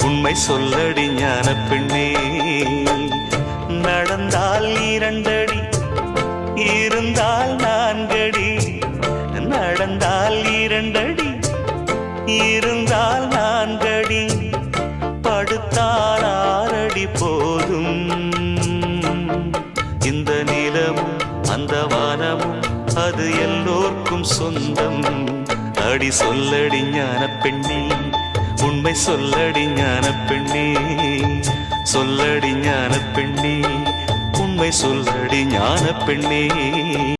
உண்மை சொல்லடி ஞான பெண்ணே. நடந்தால் 2 அடி, இருந்தால் 4 அடி. நடந்தால் 2 அடி, இருந்தால் 4 அடி. படுத்தால் 6 அடி போதும். இந்த நிலமும் அந்த வானமும் அது எல்லோர்க்கும் சொந்தம். அடி சொல்லடி ஞான பெண்ணே, உண்மை சொல்லடி ஞான பெண்ணே. சொல்லடி ஞான பெண்ணே, உண்மை சொல்லடி ஞான பெண்ணே.